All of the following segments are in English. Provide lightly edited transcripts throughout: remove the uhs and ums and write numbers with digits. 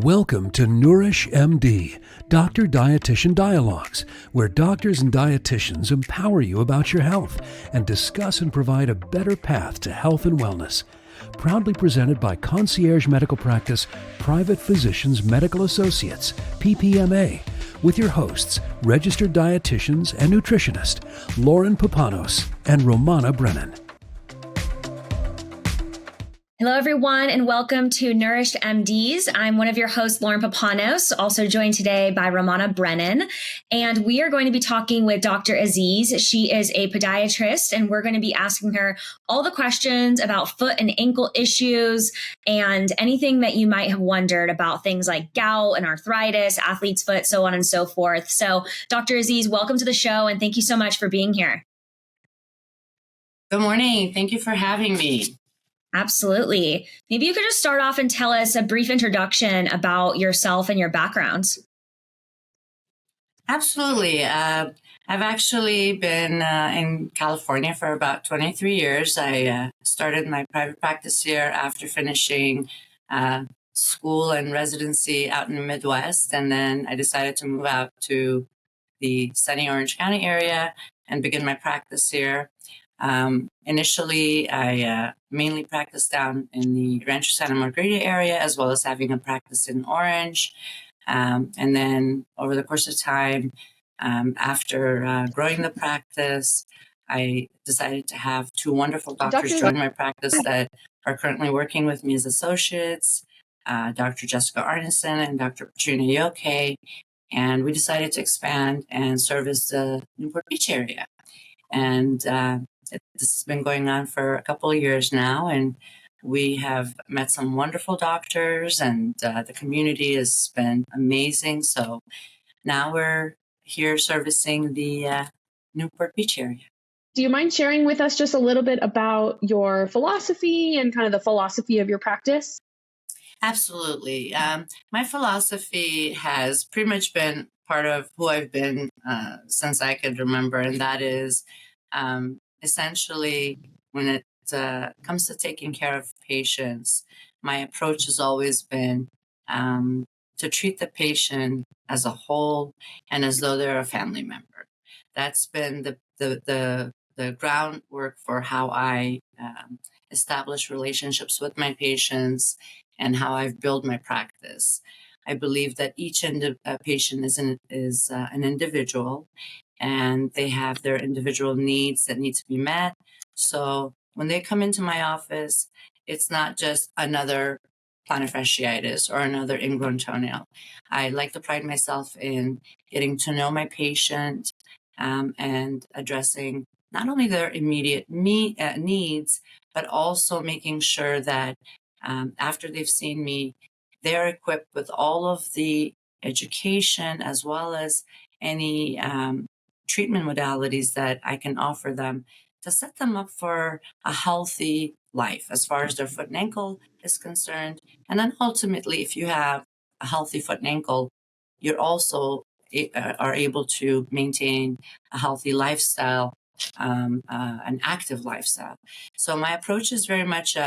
Welcome to Nourish MD, Doctor-Dietitian Dialogues, where doctors and dietitians empower you about your health and discuss and provide a better path to health and wellness. Proudly presented by Concierge Medical Practice Private Physicians Medical Associates, PPMA, with your hosts, registered dietitians and nutritionist, Lauren Papanos and Romana Brennan. Hello, everyone, and welcome to Nourish MDs. I'm one of your hosts, Lauren Papanos, also joined today by Romana Brennan. And we are going to be talking with Dr. Aziz. She is a podiatrist, and we're going to be asking her all the questions about foot and ankle issues and anything that you might have wondered about things like gout and arthritis, athlete's foot, so on and so forth. So, Dr. Aziz, welcome to the show, and thank you so much for being here. Good morning. Thank you for having me. Absolutely. Maybe you could just start off and tell us a brief introduction about yourself and your background. Absolutely. I've actually been in California for about 23 years. I started my private practice here after finishing school and residency out in the Midwest. And then I decided to move out to the sunny Orange County area and begin my practice here. Initially, I mainly practiced down in the Rancho Santa Margarita area, as well as having a practice in Orange. And then over the course of time, after growing the practice, I decided to have two wonderful doctors join my practice that are currently working with me as associates, Dr. Jessica Arneson and Dr. Patrina Yoke. And we decided to expand and service the Newport Beach area. And this has been going on for a couple of years now, and we have met some wonderful doctors, and the community has been amazing. So now we're here servicing the Newport Beach area. Do you mind sharing with us just a little bit about your philosophy and kind of the philosophy of your practice? Absolutely. My philosophy has pretty much been part of who I've been since I could remember, and that is essentially, when it comes to taking care of patients, my approach has always been to treat the patient as a whole and as though they're a family member. That's been the groundwork for how I establish relationships with my patients and how I've built my practice. I believe that each patient is an individual, and they have their individual needs that need to be met. So when they come into my office, it's not just another plantar fasciitis or another ingrown toenail. I like to pride myself in getting to know my patient and addressing not only their immediate needs, but also making sure that after they've seen me, they're equipped with all of the education as well as any treatment modalities that I can offer them to set them up for a healthy life as far as their foot and ankle is concerned. And then ultimately, if you have a healthy foot and ankle, you're also are able to maintain a healthy lifestyle, an active lifestyle. So my approach is very much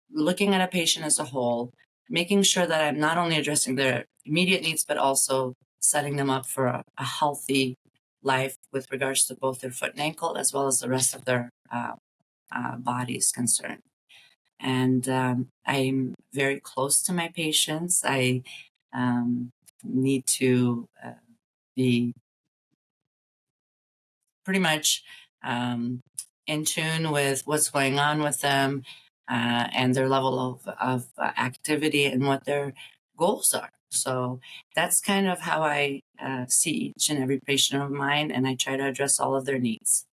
looking at a patient as a whole, making sure that I'm not only addressing their immediate needs, but also setting them up for a healthy life with regards to both their foot and ankle, as well as the rest of their body is concerned. And I'm very close to my patients. I need to be pretty much in tune with what's going on with them and their level of activity and what their goals are. So that's kind of how I see each and every patient of mine, and I try to address all of their needs.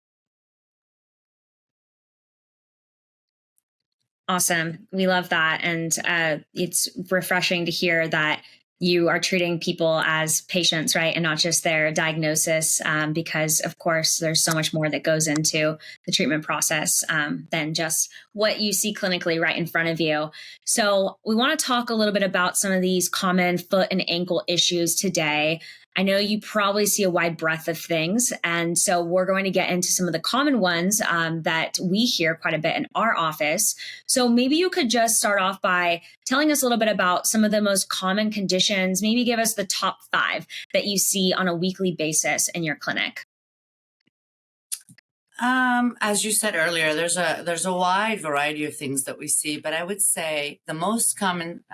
Awesome. We love that. And it's refreshing to hear that you are treating people as patients, right? And not just their diagnosis, because of course, there's so much more that goes into the treatment process than just what you see clinically right in front of you. So we want to talk a little bit about some of these common foot and ankle issues today. I know you probably see a wide breadth of things. And so we're going to get into some of the common ones that we hear quite a bit in our office. So maybe you could just start off by telling us a little bit about some of the most common conditions, maybe give us the top 5 that you see on a weekly basis in your clinic. As you said earlier, there's a wide variety of things that we see, but I would say the most common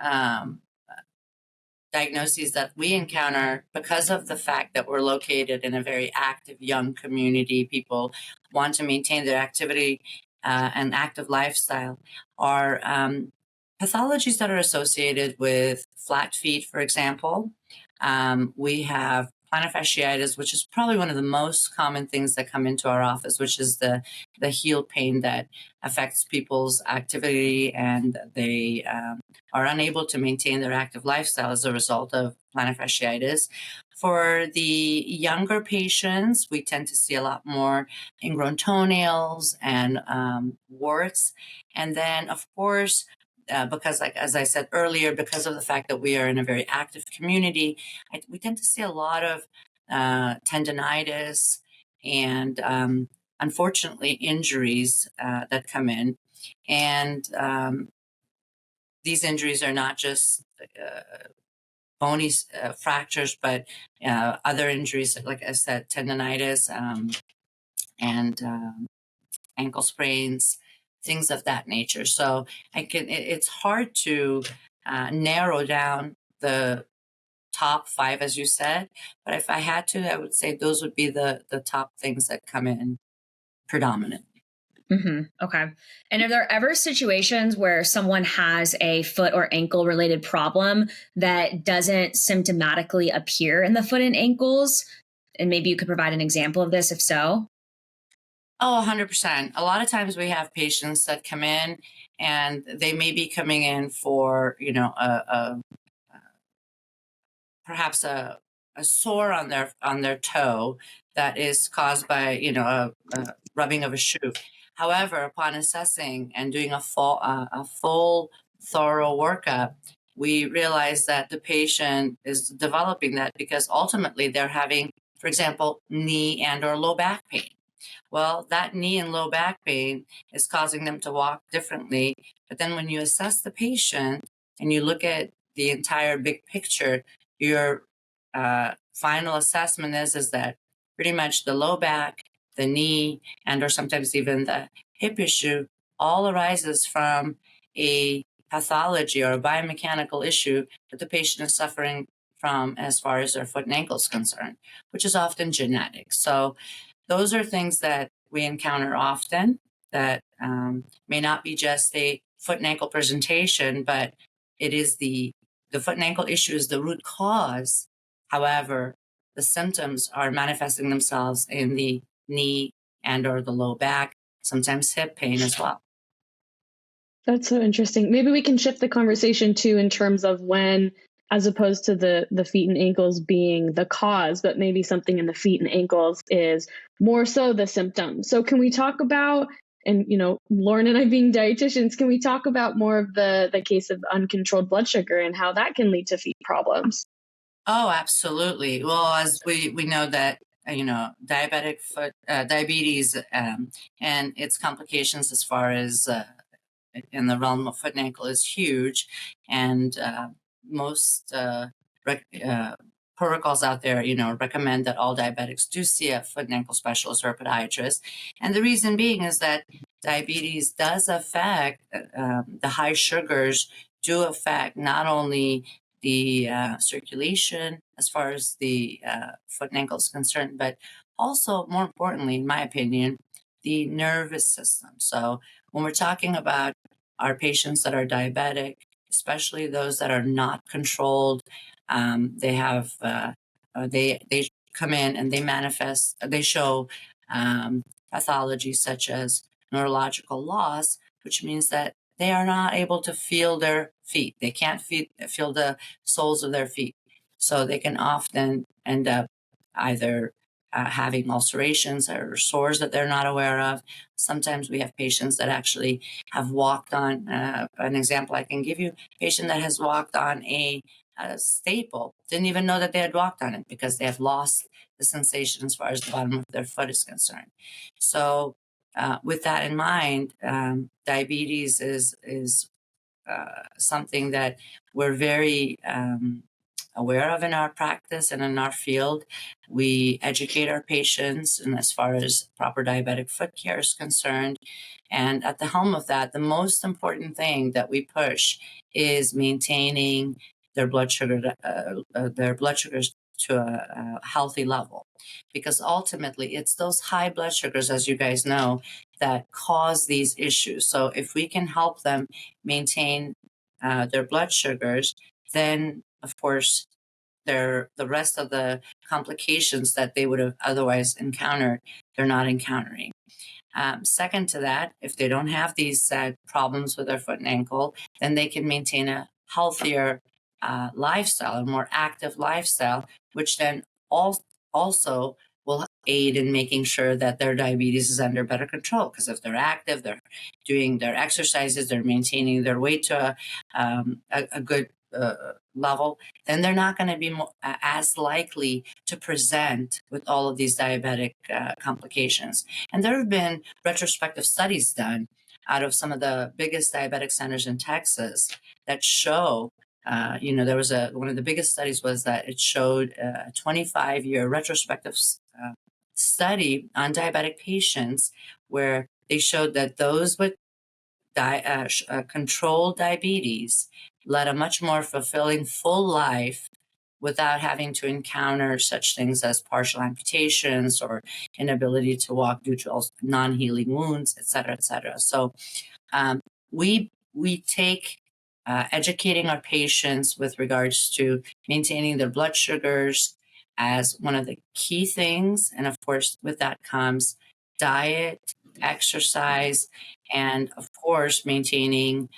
diagnoses that we encounter, because of the fact that we're located in a very active young community, people want to maintain their activity and active lifestyle, are pathologies that are associated with flat feet, for example. We have plantar fasciitis, which is probably one of the most common things that come into our office, which is the heel pain that affects people's activity, and they are unable to maintain their active lifestyle as a result of plantar fasciitis. For the younger patients, we tend to see a lot more ingrown toenails and warts. And then, of course, because, like as I said earlier, because of the fact that we are in a very active community, we tend to see a lot of tendinitis and, unfortunately, injuries that come in. And these injuries are not just bony fractures, but other injuries, like I said, tendinitis and ankle sprains, things of that nature. So it's hard to narrow down the top 5, as you said, but if I had to, I would say those would be the top things that come in predominantly. Mm-hmm. Okay. And are there ever situations where someone has a foot or ankle related problem that doesn't symptomatically appear in the foot and ankles? And maybe you could provide an example of this, if so. Oh, 100%. A lot of times we have patients that come in and they may be coming in for, perhaps a sore on their toe that is caused by, a rubbing of a shoe. However, upon assessing and doing a full thorough workup, we realize that the patient is developing that because ultimately they're having, for example, knee and or low back pain. Well, that knee and low back pain is causing them to walk differently. But then when you assess the patient and you look at the entire big picture, your final assessment is that pretty much the low back, the knee, and or sometimes even the hip issue all arises from a pathology or a biomechanical issue that the patient is suffering from as far as their foot and ankle is concerned, which is often genetic. So those are things that we encounter often that may not be just a foot and ankle presentation, but it is the foot and ankle issue is the root cause. However, the symptoms are manifesting themselves in the knee and or the low back, sometimes hip pain as well. That's so interesting. Maybe we can shift the conversation too in terms of when, as opposed to the feet and ankles being the cause, but maybe something in the feet and ankles is more so the symptom. So can we talk about, and Lauren and I being dietitians, can we talk about more of the case of uncontrolled blood sugar and how that can lead to feet problems? Oh, absolutely. Well, as we know that, diabetic foot, diabetes and its complications as far as in the realm of foot and ankle is huge. And most protocols out there, recommend that all diabetics do see a foot and ankle specialist or a podiatrist. And the reason being is that diabetes does affect, the high sugars do affect not only the circulation as far as the foot and ankle is concerned, but also, more importantly, in my opinion, the nervous system. So when we're talking about our patients that are diabetic, especially those that are not controlled, they have they come in and they show pathology such as neurological loss, which means that they are not able to feel their feet. They can't feel the soles of their feet. So they can often end up either having ulcerations or sores that they're not aware of. Sometimes we have patients that actually have walked on, an example I can give you, a patient that has walked on a a staple didn't even know that they had walked on it because they have lost the sensation as far as the bottom of their foot is concerned. So with that in mind, diabetes is something that we're very aware of in our practice and in our field. We educate our patients, and as far as proper diabetic foot care is concerned. And at the helm of that, the most important thing that we push is maintaining their blood sugars to a healthy level, because ultimately it's those high blood sugars, as you guys know, that cause these issues. So if we can help them maintain their blood sugars, then of course the rest of the complications that they would have otherwise encountered, they're not encountering. Second to that, if they don't have these problems with their foot and ankle, then they can maintain a healthier lifestyle, a more active lifestyle, which then also will aid in making sure that their diabetes is under better control. Because if they're active, they're doing their exercises, they're maintaining their weight to a good level, then they're not going to be as likely to present with all of these diabetic complications. And there have been retrospective studies done out of some of the biggest diabetic centers in Texas that show, there was one of the biggest studies was that it showed a 25-year retrospective study on diabetic patients where they showed that those with controlled diabetes led a much more fulfilling full life without having to encounter such things as partial amputations or inability to walk due to non-healing wounds, et cetera, et cetera. So we take educating our patients with regards to maintaining their blood sugars as one of the key things. And of course, with that comes diet, exercise, and of course, maintaining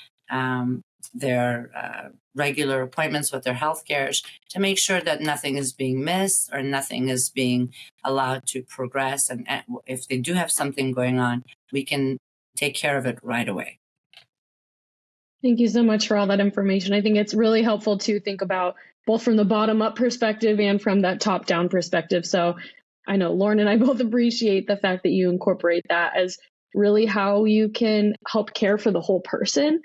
their regular appointments with their health cares to make sure that nothing is being missed or nothing is being allowed to progress. And if they do have something going on, we can take care of it right away. Thank you so much for all that information. I think it's really helpful to think about both from the bottom up perspective and from that top down perspective. So I know Lauren and I both appreciate the fact that you incorporate that as really how you can help care for the whole person.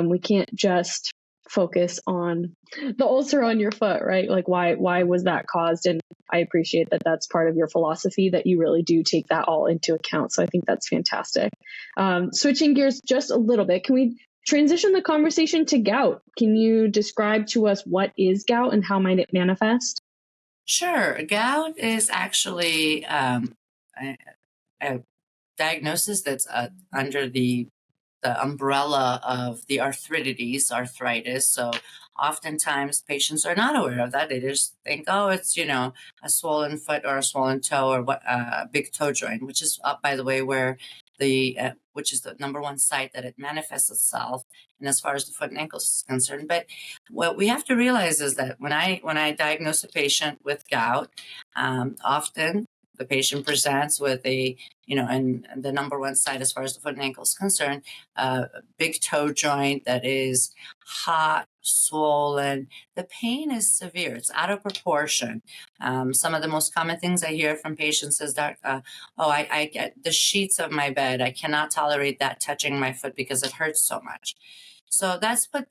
We can't just focus on the ulcer on your foot, right? Like why was that caused? And I appreciate that that's part of your philosophy, that you really do take that all into account. So I think that's fantastic. Switching gears just a little bit, can we transition the conversation to gout? Can you describe to us what is gout and how might it manifest? Sure. Gout is actually a diagnosis that's under the umbrella of the arthritis. So oftentimes patients are not aware of that. They just think, oh, it's, a swollen foot or a swollen toe or a big toe joint, which is, by the way, where which is the number one site that it manifests itself. And as far as the foot and ankle is concerned, but what we have to realize is that when I diagnose a patient with gout, often the patient presents with and the number one site as far as the foot and ankle is concerned, a big toe joint that is hot, swollen. The pain is severe. It's out of proportion. Some of the most common things I hear from patients is that, I get the sheets of my bed. I cannot tolerate that touching my foot because it hurts so much. So that's what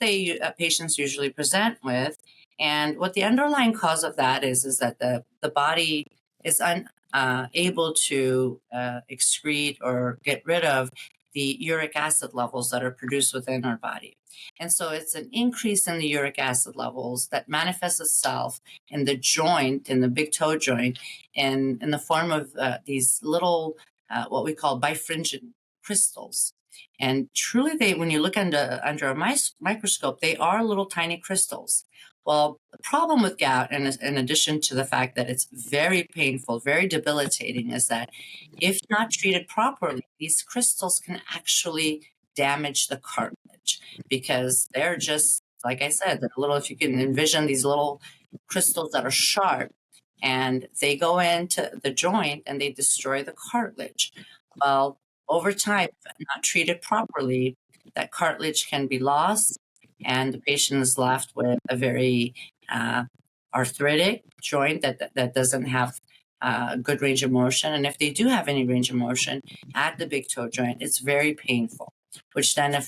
patients usually present with. And what the underlying cause of that is that the body is able to excrete or get rid of the uric acid levels that are produced within our body. And so it's an increase in the uric acid levels that manifests itself in the joint, in the big toe joint, in the form of these little, what we call bifringent crystals. And truly, when you look under a microscope, they are little tiny crystals. Well, the problem with gout, in addition to the fact that it's very painful, very debilitating, is that if not treated properly, these crystals can actually damage the cartilage because they're just, like I said, if you can envision these little crystals that are sharp and they go into the joint and they destroy the cartilage. Well, over time, if not treated properly, that cartilage can be lost and the patient is left with a very arthritic joint that doesn't have good range of motion. And if they do have any range of motion at the big toe joint, it's very painful, which then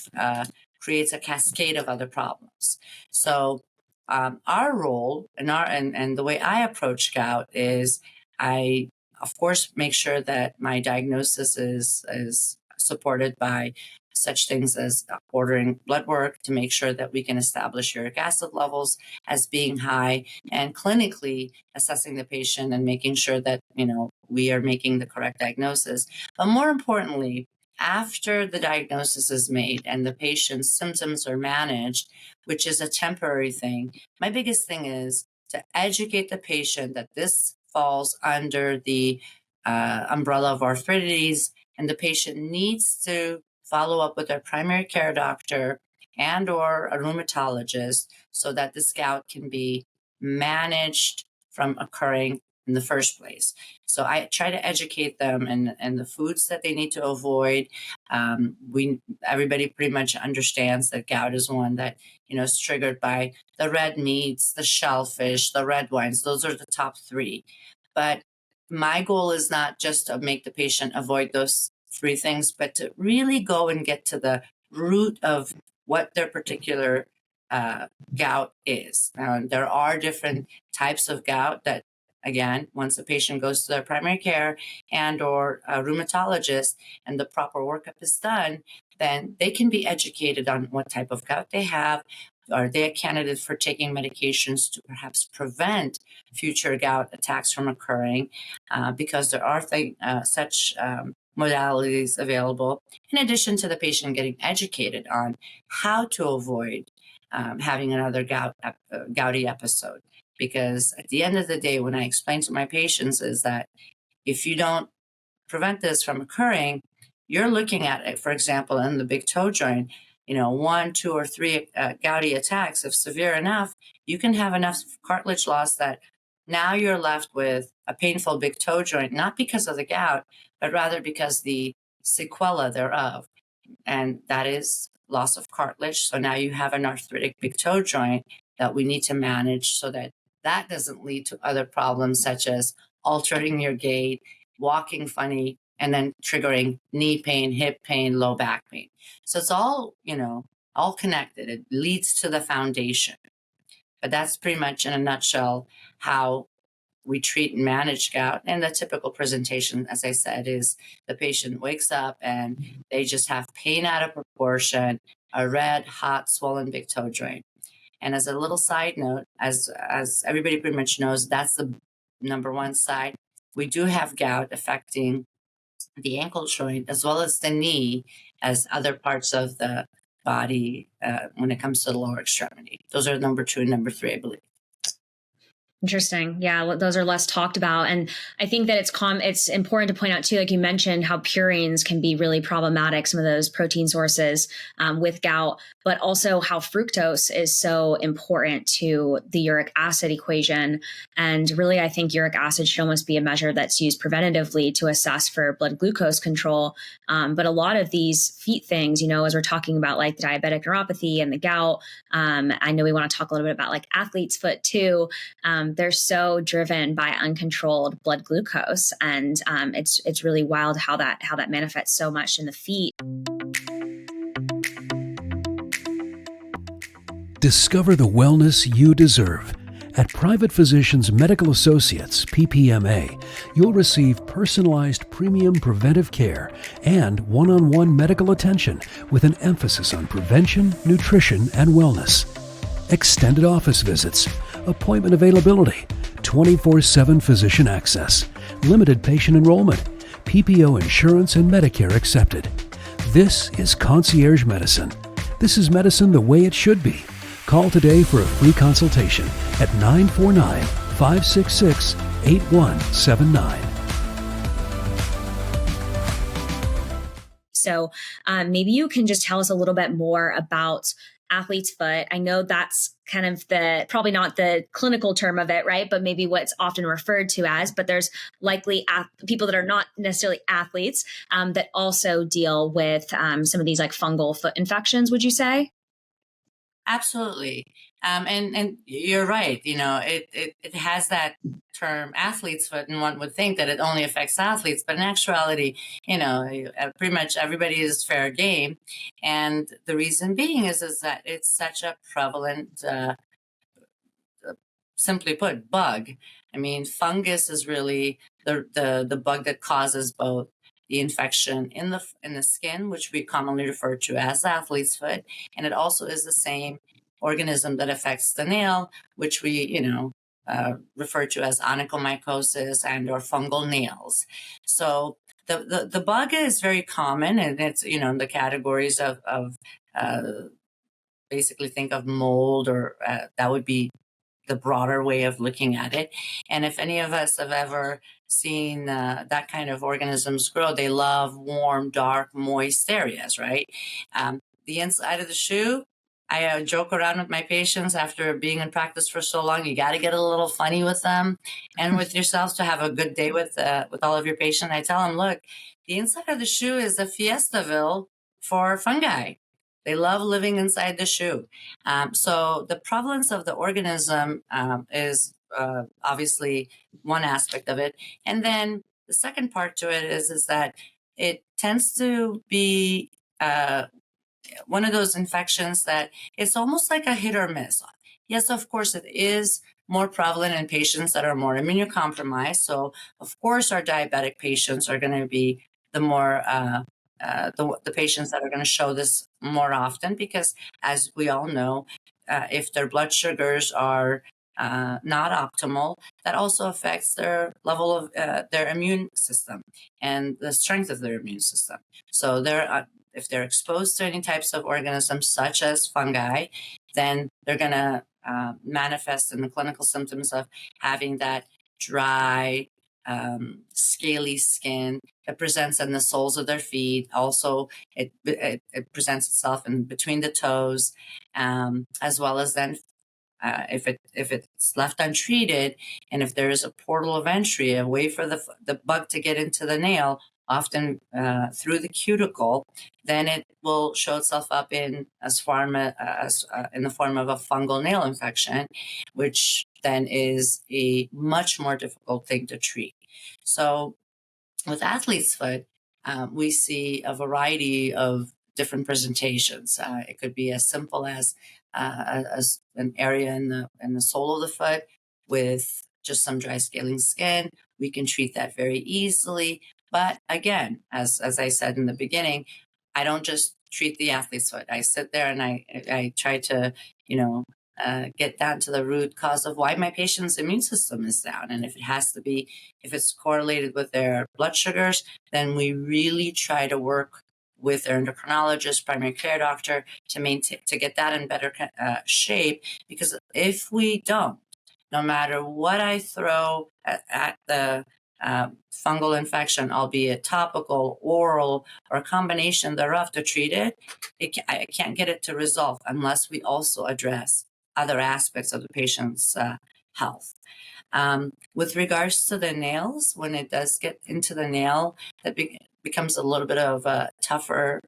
creates a cascade of other problems. So our role and the way I approach gout is I, of course, make sure that my diagnosis is supported by such things as ordering blood work to make sure that we can establish uric acid levels as being high, and clinically assessing the patient and making sure that, we are making the correct diagnosis. But more importantly, after the diagnosis is made and the patient's symptoms are managed, which is a temporary thing, my biggest thing is to educate the patient that this falls under the umbrella of arthritis, and the patient needs to follow up with their primary care doctor and or a rheumatologist so that this gout can be managed from occurring in the first place. So I try to educate them and the foods that they need to avoid. Everybody pretty much understands that gout is one that is triggered by the red meats, the shellfish, the red wines. Those are the top three. But my goal is not just to make the patient avoid those three things, but to really go and get to the root of what their particular gout is. Now, there are different types of gout that, again, once the patient goes to their primary care and or a rheumatologist and the proper workup is done, then they can be educated on what type of gout they have. Are they a candidate for taking medications to perhaps prevent future gout attacks from occurring? Because there are such modalities available, in addition to the patient getting educated on how to avoid having another gouty episode. Because at the end of the day, when I explain to my patients is that if you don't prevent this from occurring, you're looking at it, for example, in the big toe joint, 1, 2, or 3 gouty attacks. If severe enough, you can have enough cartilage loss that now you're left with a painful big toe joint, not because of the gout, but rather because the sequela thereof, and that is loss of cartilage. So now you have an arthritic big toe joint that we need to manage so that that doesn't lead to other problems such as altering your gait, walking funny, and then triggering knee pain, hip pain, low back pain. So it's all, all connected. It leads to the foundation. But that's pretty much in a nutshell how we treat and manage gout. And the typical presentation, as I said, is the patient wakes up and they just have pain out of proportion, a red, hot, swollen big toe joint. And as a little side note, as everybody pretty much knows, that's the number one side. We do have gout affecting the ankle joint as well as the knee as other parts of the body when it comes to the lower extremity. Those are number 2 and number 3, I believe. Interesting. Yeah, those are less talked about. And I think that it's important to point out too, like you mentioned, how purines can be really problematic, some of those protein sources with gout, but also how fructose is so important to the uric acid equation. And really, I think uric acid should almost be a measure that's used preventatively to assess for blood glucose control. But a lot of these feet things, as we're talking about like the diabetic neuropathy and the gout, I know we want to talk a little bit about like athlete's foot too. They're so driven by uncontrolled blood glucose, and it's really wild how that manifests so much in the feet. Discover the wellness you deserve. At Private Physicians Medical Associates, PPMA, you'll receive personalized premium preventive care and one-on-one medical attention with an emphasis on prevention, nutrition, and wellness. Extended office visits, appointment availability, 24/7 physician access, limited patient enrollment, PPO insurance and Medicare accepted. This is concierge medicine. This is medicine the way it should be. Call today for a free consultation at 949-566-8179. So maybe you can just tell us a little bit more about athlete's foot. I know that's kind of probably not the clinical term of it, right? But maybe what's often referred to as, but there's likely people that are not necessarily athletes that also deal with some of these like fungal foot infections, would you say? Absolutely. And you're right. It has that term athlete's foot, and one would think that it only affects athletes, but in actuality, pretty much everybody is fair game. And the reason being is that it's such a prevalent, simply put, bug. I mean, fungus is really the bug that causes both the infection in the skin, which we commonly refer to as athlete's foot, and it also is the same organism that affects the nail, which we refer to as onychomycosis and or fungal nails. So the bug is very common, and it's in the categories of basically think of mold, or that would be the broader way of looking at it. And if any of us have ever seen that kind of organisms grow, they love warm, dark, moist areas, right? The inside of the shoe, I joke around with my patients after being in practice for so long. You got to get a little funny with them and with yourselves to have a good day with all of your patients. I tell them, look, the inside of the shoe is a Fiestaville for fungi. They love living inside the shoe. So the prevalence of the organism is obviously one aspect of it. And then the second part to it is that it tends to be one of those infections that it's almost like a hit or miss. Yes, of course, it is more prevalent in patients that are more immunocompromised. So, of course, our diabetic patients are going to be the more the patients that are going to show this more often, because as we all know, if their blood sugars are not optimal, that also affects their level of their immune system and the strength of their immune system. So if they're exposed to any types of organisms such as fungi, then they're going to manifest in the clinical symptoms of having that dry, scaly skin that presents in the soles of their feet. Also, it presents itself in between the toes, as well as then if it's left untreated, and if there is a portal of entry, a way for the bug to get into the nail, often through the cuticle, then it will show itself up in the form of a fungal nail infection, which then is a much more difficult thing to treat. So with athlete's foot, we see a variety of different presentations. It could be as simple as an area in the sole of the foot with just some dry scaling skin. We can treat that very easily. But again, as I said in the beginning, I don't just treat the athlete's foot. I sit there and I try to, get down to the root cause of why my patient's immune system is down. And if it's correlated with their blood sugars, then we really try to work with their endocrinologist, primary care doctor to get that in better shape. Because if we don't, no matter what I throw at the fungal infection, albeit topical, oral, or a combination thereof to treat it, I can't get it to resolve unless we also address other aspects of the patient's health. With regards to the nails, when it does get into the nail, that becomes a little bit of a tougher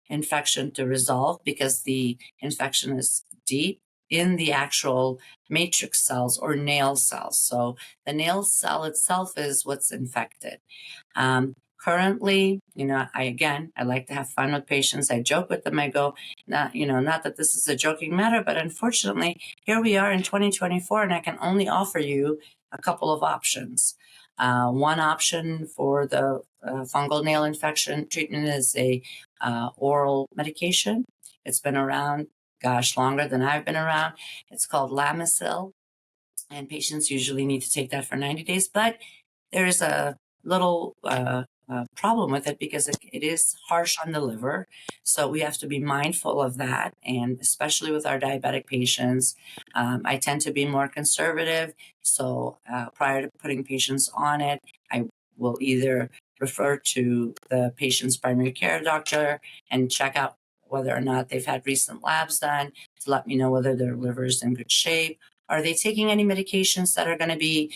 infection to resolve, because the infection is deep in the actual matrix cells or nail cells. So the nail cell itself is what's infected. Currently, I like to have fun with patients. I joke with them. I go, not that this is a joking matter, but unfortunately, here we are in 2024, and I can only offer you a couple of options. One option for the fungal nail infection treatment is a oral medication. It's been around, longer than I've been around. It's called Lamisil, and patients usually need to take that for 90 days. But there's a little problem with it, because it is harsh on the liver. So we have to be mindful of that. And especially with our diabetic patients, I tend to be more conservative. So prior to putting patients on it, I will either refer to the patient's primary care doctor and check out whether or not they've had recent labs done to let me know whether their liver is in good shape. Are they taking any medications that are going to be,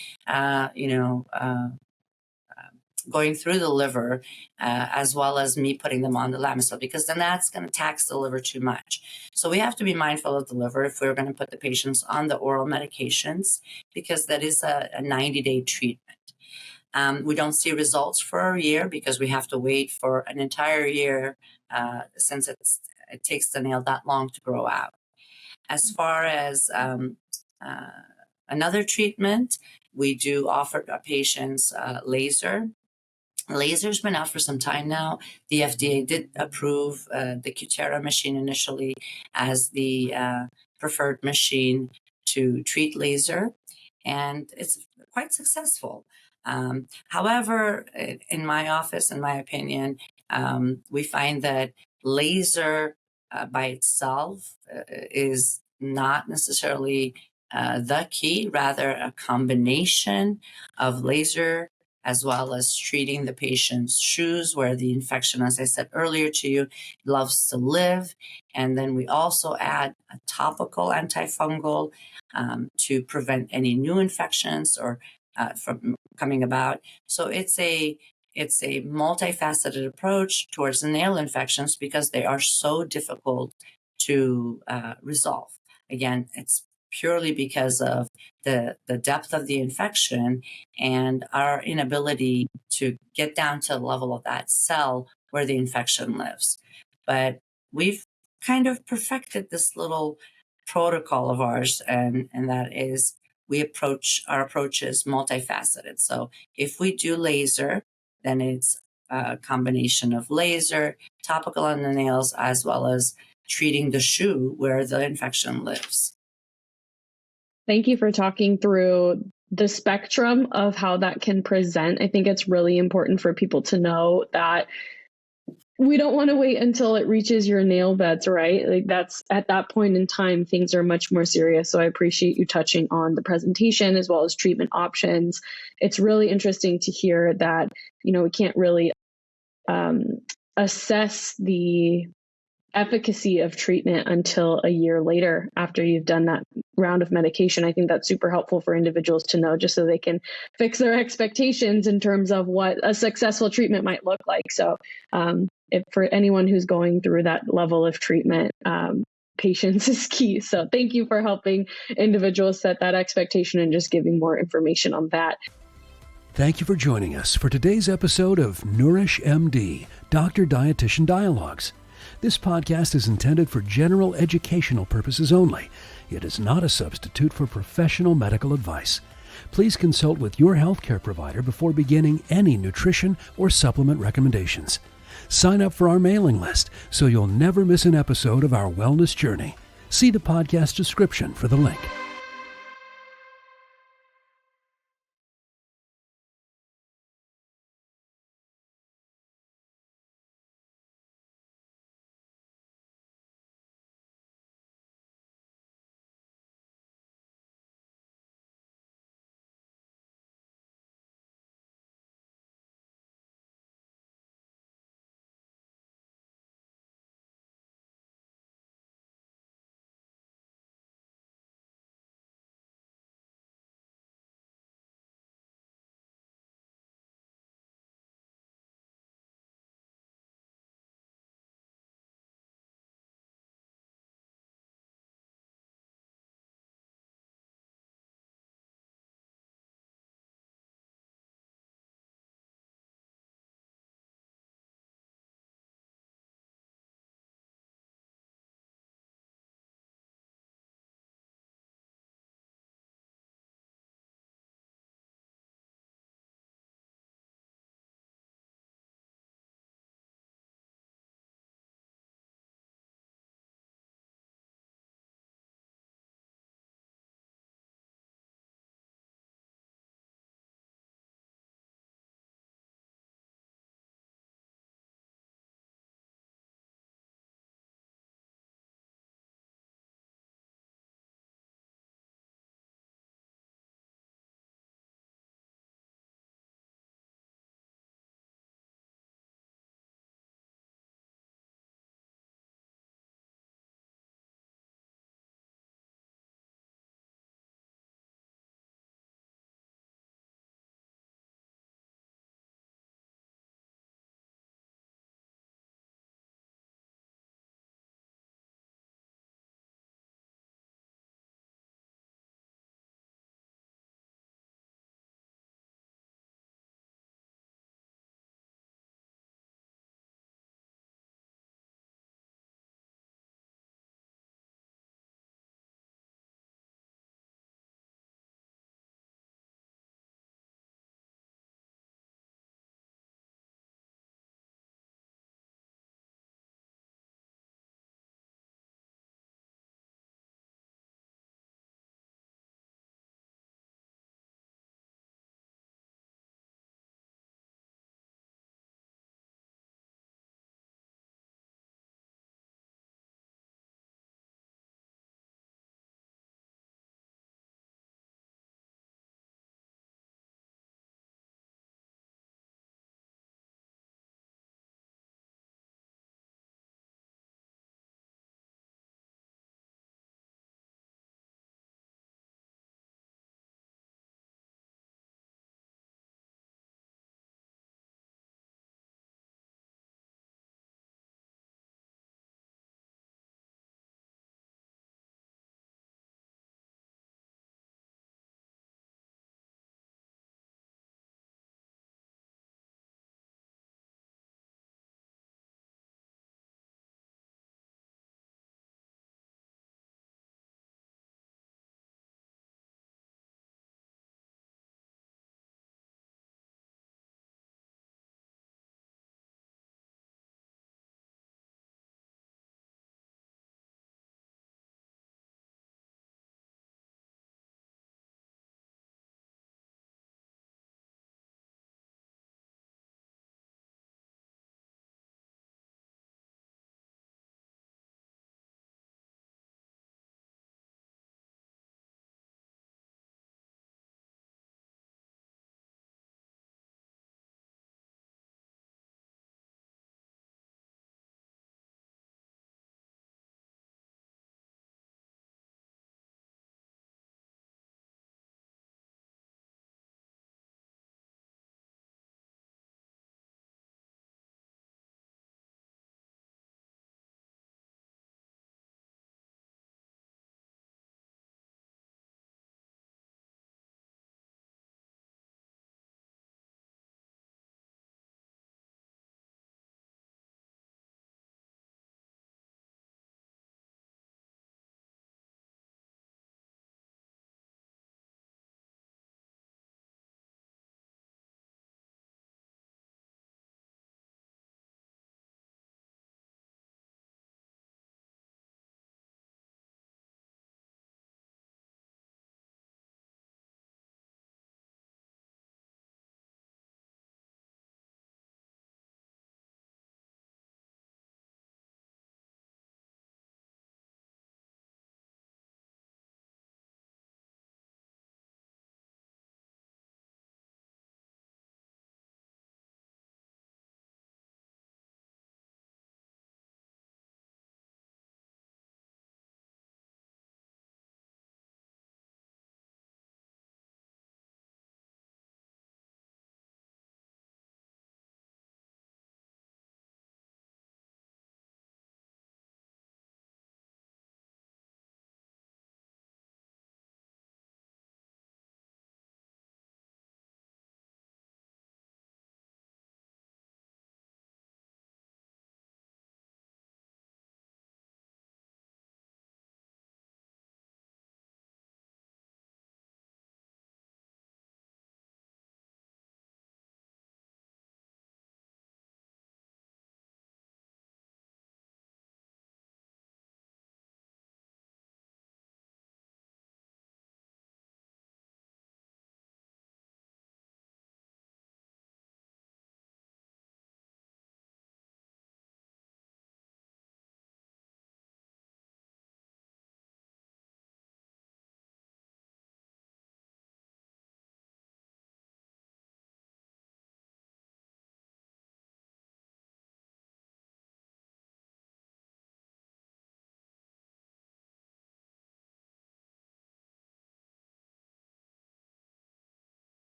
going through the liver, as well as me putting them on the Lamisil, because then that's going to tax the liver too much. So we have to be mindful of the liver if we're going to put the patients on the oral medications, because that is a 90-day treatment. We don't see results for a year because we have to wait for an entire year, since it takes the nail that long to grow out. As far as another treatment, we do offer our patients laser. Laser's been out for some time now. The FDA did approve the Cutera machine initially as the preferred machine to treat laser, and it's quite successful. However, in my office, in my opinion, we find that laser by itself is not necessarily the key, rather a combination of laser as well as treating the patient's shoes where the infection, as I said earlier to you, loves to live. And then we also add a topical antifungal to prevent any new infections or from coming about. So it's a multifaceted approach towards nail infections because they are so difficult to resolve. Again, it's purely because of the depth of the infection and our inability to get down to the level of that cell where the infection lives. But we've kind of perfected this little protocol of ours, and that is our approach is multifaceted. So if we do laser, then it's a combination of laser, topical on the nails, as well as treating the shoe where the infection lives. Thank you for talking through the spectrum of how that can present. I think it's really important for people to know that we don't want to wait until it reaches your nail beds, right? Like that's at that point in time, things are much more serious. So I appreciate you touching on the presentation as well as treatment options. It's really interesting to hear that, we can't really assess the efficacy of treatment until a year later after you've done that round of medication. I think that's super helpful for individuals to know just so they can fix their expectations in terms of what a successful treatment might look like. So if for anyone who's going through that level of treatment, patience is key. So thank you for helping individuals set that expectation and just giving more information on that. Thank you for joining us for today's episode of Nourish MD, Doctor Dietitian Dialogues. This podcast is intended for general educational purposes only. It is not a substitute for professional medical advice. Please consult with your healthcare provider before beginning any nutrition or supplement recommendations. Sign up for our mailing list so you'll never miss an episode of our wellness journey. See the podcast description for the link.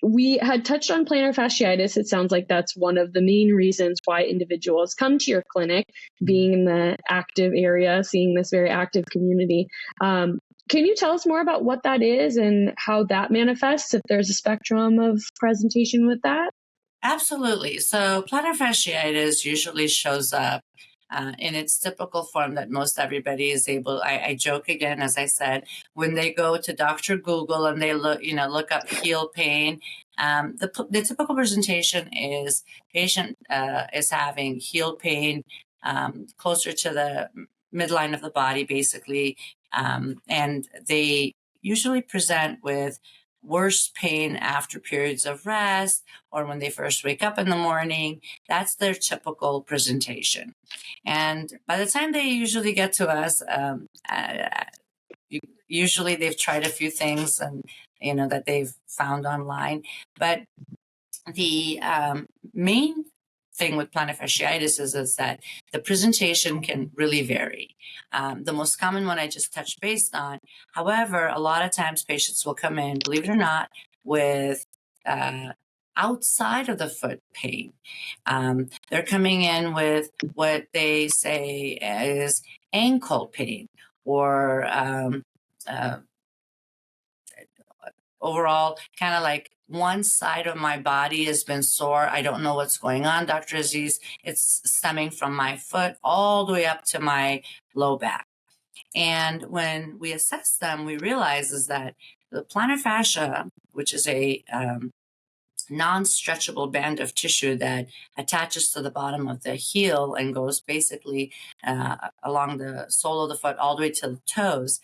We had touched on plantar fasciitis. It sounds like that's one of the main reasons why individuals come to your clinic, being in the active area, seeing this very active community. Can you tell us more about what that is and how that manifests, if there's a spectrum of presentation with that? Absolutely. So plantar fasciitis usually shows up in its typical form that most everybody is able. I joke again, as I said, when they go to Dr. Google and they look up heel pain. The typical presentation is patient is having heel pain closer to the midline of the body, basically, and they usually present with worse pain after periods of rest or when they first wake up in the morning. That's their typical presentation. And by the time they usually get to us, usually they've tried a few things and that they've found online. But the main thing with plantar fasciitis is that the presentation can really vary. The most common one I just touched base on. However, a lot of times patients will come in, believe it or not, with outside of the foot pain. They're coming in with what they say is ankle pain or overall kind of like one side of my body has been sore. I don't know what's going on, Dr. Aziz. It's stemming from my foot all the way up to my low back. And when we assess them, we realize is that the plantar fascia, which is a non-stretchable band of tissue that attaches to the bottom of the heel and goes basically along the sole of the foot all the way to the toes.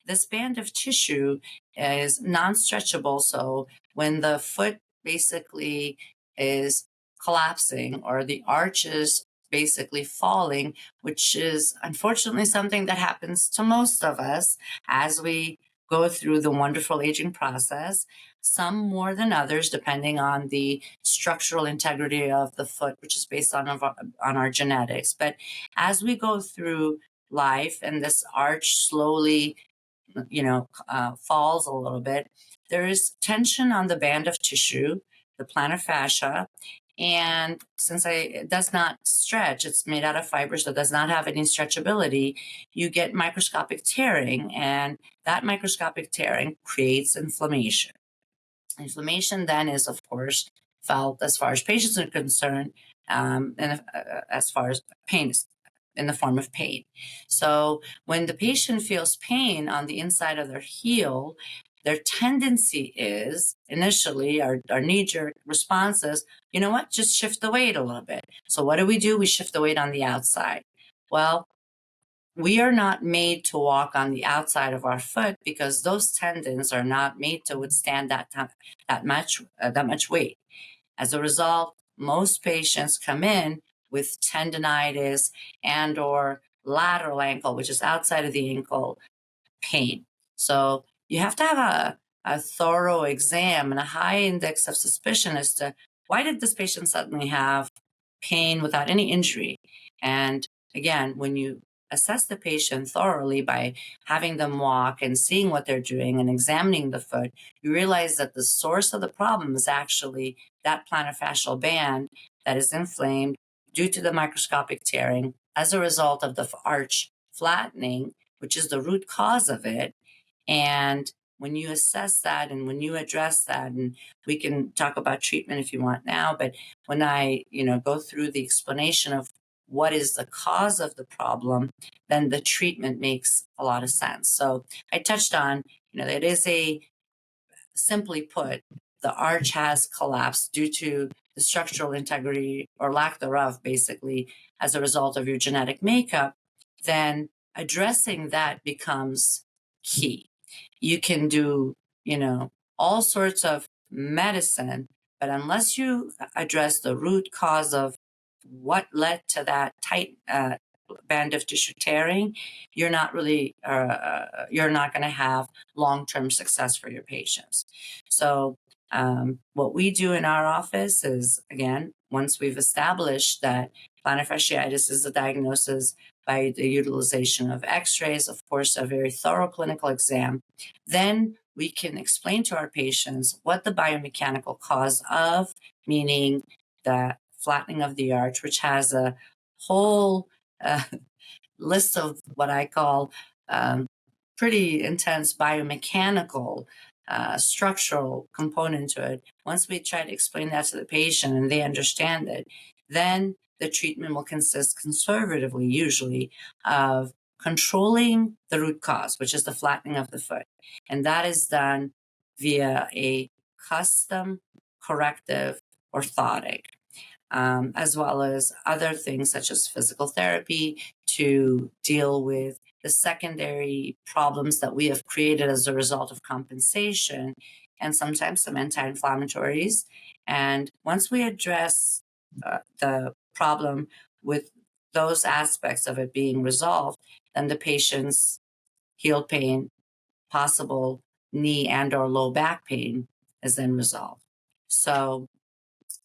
This band of tissue is non-stretchable, so when the foot basically is collapsing or the arch is basically falling, which is unfortunately something that happens to most of us as we go through the wonderful aging process, some more than others, depending on the structural integrity of the foot, which is based on our genetics. But as we go through life and this arch slowly falls a little bit, there is tension on the band of tissue, the plantar fascia, and since it does not stretch, it's made out of fibers that does not have any stretchability, you get microscopic tearing, and that microscopic tearing creates inflammation. Inflammation then is, of course, felt as far as patients are concerned, and as far as pain is in the form of pain. So when the patient feels pain on the inside of their heel, their tendency is initially our knee-jerk response is, you know what, just shift the weight a little bit. So what do? We shift the weight on the outside. Well, we are not made to walk on the outside of our foot because those tendons are not made to withstand that much weight. As a result, most patients come in with tendinitis and or lateral ankle, which is outside of the ankle, pain. So you have to have a thorough exam and a high index of suspicion as to why did this patient suddenly have pain without any injury. And again, when you assess the patient thoroughly by having them walk and seeing what they're doing and examining the foot, you realize that the source of the problem is actually that plantar fascial band that is inflamed due to the microscopic tearing as a result of the arch flattening, which is the root cause of it. And when you assess that and when you address that, and we can talk about treatment if you want now, but when I, go through the explanation of what is the cause of the problem, then the treatment makes a lot of sense. So I touched on, it is simply put, the arch has collapsed due to the structural integrity or lack thereof, basically, as a result of your genetic makeup, then addressing that becomes key. You can do, all sorts of medicine, but unless you address the root cause of what led to that tight band of tissue tearing, you're not really, you're not going to have long-term success for your patients. So what we do in our office is, again, once we've established that plantar fasciitis is the diagnosis by the utilization of x-rays, of course, a very thorough clinical exam, then we can explain to our patients what the biomechanical cause of, meaning the flattening of the arch, which has a whole list of what I call pretty intense biomechanical, structural component to it. Once we try to explain that to the patient and they understand it, then the treatment will consist conservatively, usually, of controlling the root cause, which is the flattening of the foot. And that is done via a custom corrective orthotic, as well as other things such as physical therapy to deal with the secondary problems that we have created as a result of compensation, and sometimes some anti-inflammatories. And once we address the problem with those aspects of it being resolved, then the patient's heel pain, possible knee and or low back pain is then resolved. So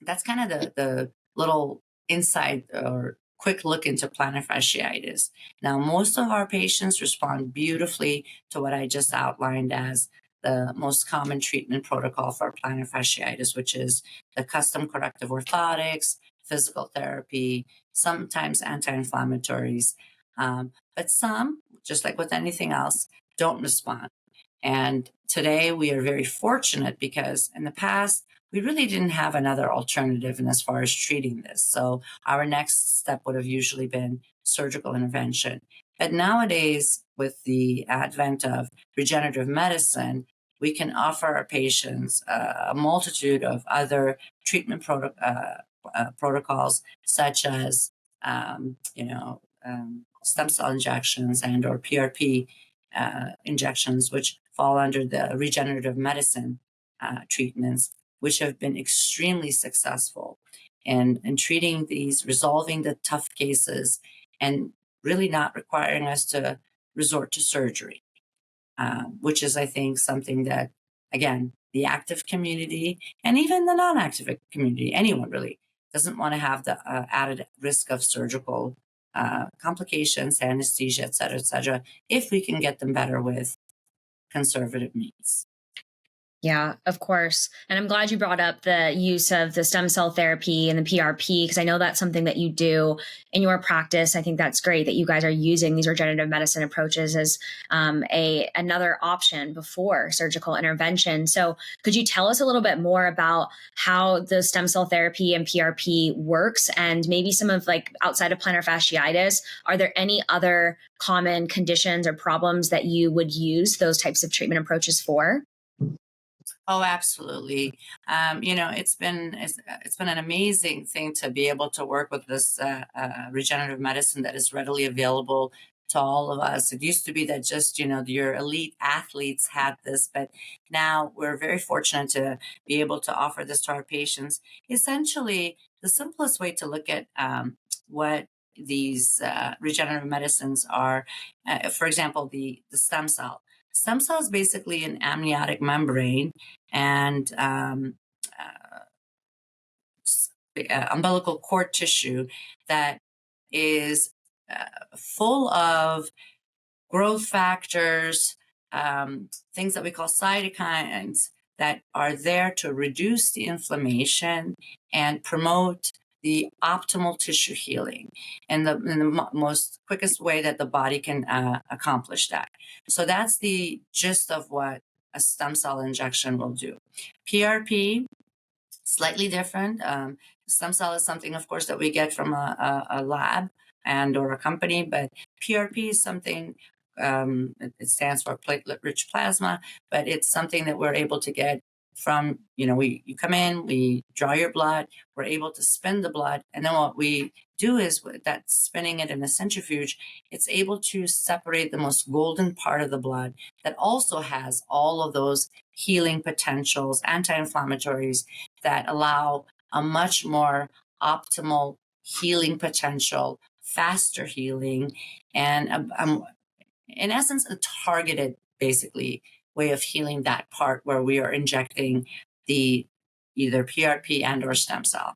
that's kind of the little insight or quick look into plantar fasciitis. Now, most of our patients respond beautifully to what I just outlined as the most common treatment protocol for plantar fasciitis, which is the custom corrective orthotics, physical therapy, sometimes anti-inflammatories. But some, just like with anything else, don't respond. And today we are very fortunate because in the past, we really didn't have another alternative in as far as treating this. So our next step would have usually been surgical intervention. But nowadays, with the advent of regenerative medicine, we can offer our patients a multitude of other treatment protocols, such as stem cell injections and or PRP injections, which fall under the regenerative medicine treatments, which have been extremely successful in treating these, resolving the tough cases, and really not requiring us to resort to surgery, which is, I think, something that, again, the active community and even the non-active community, anyone really, doesn't want to have the added risk of surgical complications, anesthesia, et cetera, if we can get them better with conservative means. Yeah, of course. And I'm glad you brought up the use of the stem cell therapy and the PRP, because I know that's something that you do in your practice. I think that's great that you guys are using these regenerative medicine approaches as another option before surgical intervention. So could you tell us a little bit more about how the stem cell therapy and PRP works, and maybe some of, like, outside of plantar fasciitis, are there any other common conditions or problems that you would use those types of treatment approaches for? Oh, absolutely. It's been an amazing thing to be able to work with this regenerative medicine that is readily available to all of us. It used to be that just, your elite athletes had this, but now we're very fortunate to be able to offer this to our patients. Essentially, the simplest way to look at what these regenerative medicines are, for example, the stem cell. Stem cell is basically an amniotic membrane and umbilical cord tissue that is full of growth factors, things that we call cytokines that are there to reduce the inflammation and promote the optimal tissue healing in the most quickest way that the body can accomplish that. So that's the gist of what a stem cell injection will do. PRP, slightly different. Stem cell is something, of course, that we get from a lab and or a company, but PRP is something, it stands for platelet-rich plasma, but it's something that we're able to get from, you come in, we draw your blood, we're able to spin the blood, and then what we do is with that spinning it in a centrifuge, it's able to separate the most golden part of the blood that also has all of those healing potentials, anti-inflammatories that allow a much more optimal healing potential, faster healing, and in essence, a targeted, basically, way of healing that part where we are injecting the either PRP and or stem cell.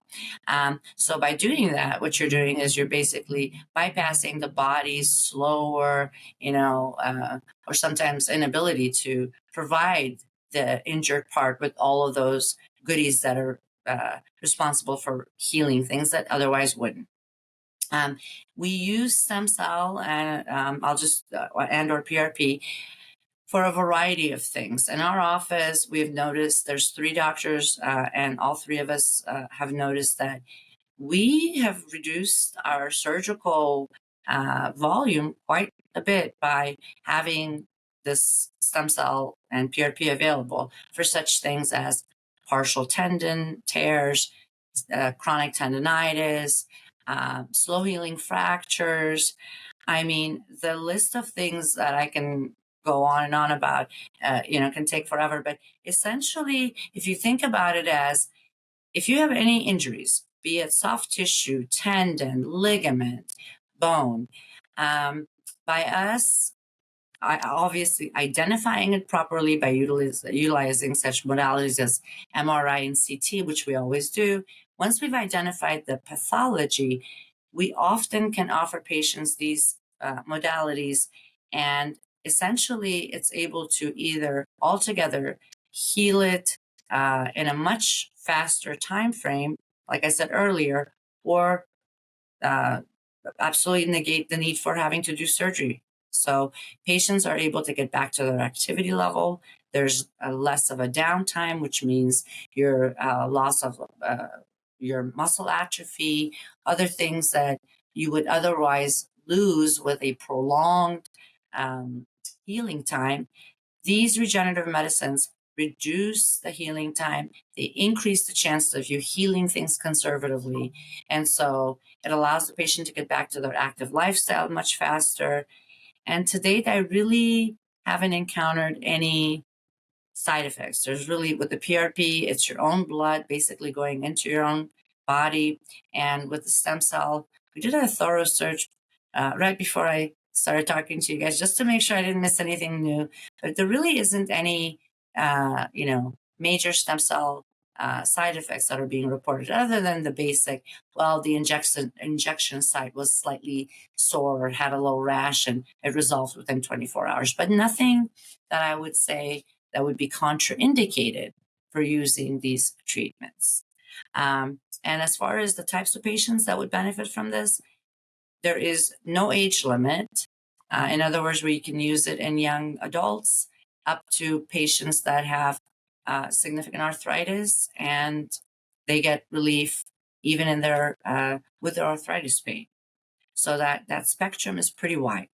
So by doing that, what you're doing is you're basically bypassing the body's slower, or sometimes inability to provide the injured part with all of those goodies that are responsible for healing things that otherwise wouldn't. We use stem cell and and or PRP for a variety of things. In our office, we've noticed there's 3 doctors, and all 3 of us have noticed that we have reduced our surgical volume quite a bit by having this stem cell and PRP available for such things as partial tendon tears, chronic tendonitis, slow healing fractures. I mean, the list of things that I can go on and on about, can take forever. But essentially, if you think about it as, if you have any injuries, be it soft tissue, tendon, ligament, bone, by us, obviously identifying it properly by utilizing such modalities as MRI and CT, which we always do. Once we've identified the pathology, we often can offer patients these modalities, and essentially it's able to either altogether heal it in a much faster time frame, like I said earlier, or absolutely negate the need for having to do surgery. So patients are able to get back to their activity level. There's less of a downtime, which means your loss of your muscle atrophy, other things that you would otherwise lose with a prolonged healing time. These regenerative medicines reduce the healing time. They increase the chances of you healing things conservatively. And so it allows the patient to get back to their active lifestyle much faster. And to date, I really haven't encountered any side effects. There's really, with the PRP, it's your own blood basically going into your own body. And with the stem cell, we did a thorough search right before I started talking to you guys, just to make sure I didn't miss anything new. But there really isn't any, major stem cell side effects that are being reported, other than the basic, the injection site was slightly sore or had a little rash, and it resolved within 24 hours. But nothing that I would say that would be contraindicated for using these treatments. And as far as the types of patients that would benefit from this, there is no age limit. In other words, where you can use it in young adults up to patients that have significant arthritis, and they get relief even in their with their arthritis pain. So that spectrum is pretty wide.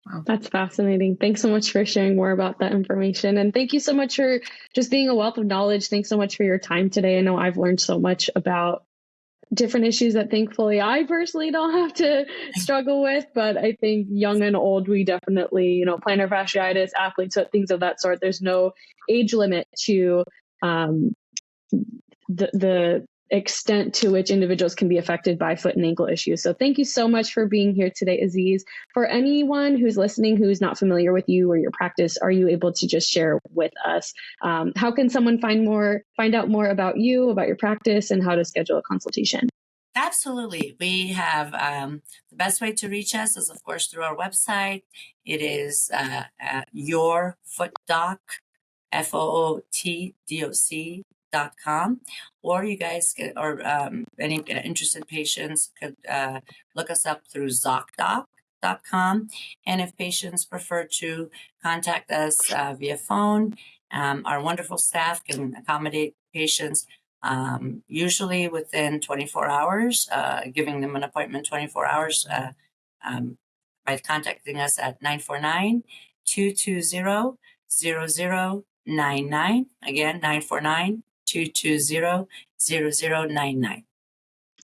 Wow. That's fascinating. Thanks so much for sharing more about that information. And thank you so much for just being a wealth of knowledge. Thanks so much for your time today. I know I've learned so much about different issues that thankfully I personally don't have to struggle with, but I think young and old, we definitely, plantar fasciitis, athletes, things of that sort. There's no age limit to the extent to which individuals can be affected by foot and ankle issues. So thank you so much for being here today, Aziz. For anyone who's listening who's not familiar with you or your practice, are you able to just share with us how can someone find out more about you, about your practice, and how to schedule a consultation? Absolutely. We have the best way to reach us is, of course, through our website. It is yourfootdoc, FOOTDOC.com, or you guys or any interested patients could look us up through ZocDoc.com. And if patients prefer to contact us via phone, our wonderful staff can accommodate patients usually within 24 hours, giving them an appointment 24 hours by contacting us at 949-220-0099. Again, 949-220-0099.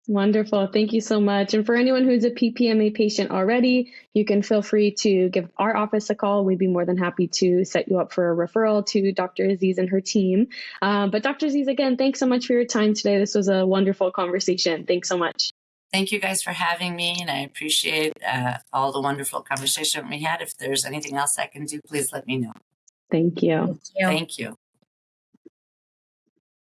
Wonderful. Thank you so much. And for anyone who's a PPMA patient already, you can feel free to give our office a call. We'd be more than happy to set you up for a referral to Dr. Aziz and her team. But Dr. Aziz, again, thanks so much for your time today. This was a wonderful conversation. Thanks so much. Thank you guys for having me, and I appreciate all the wonderful conversation we had. If there's anything else I can do, please let me know. Thank you. Thank you.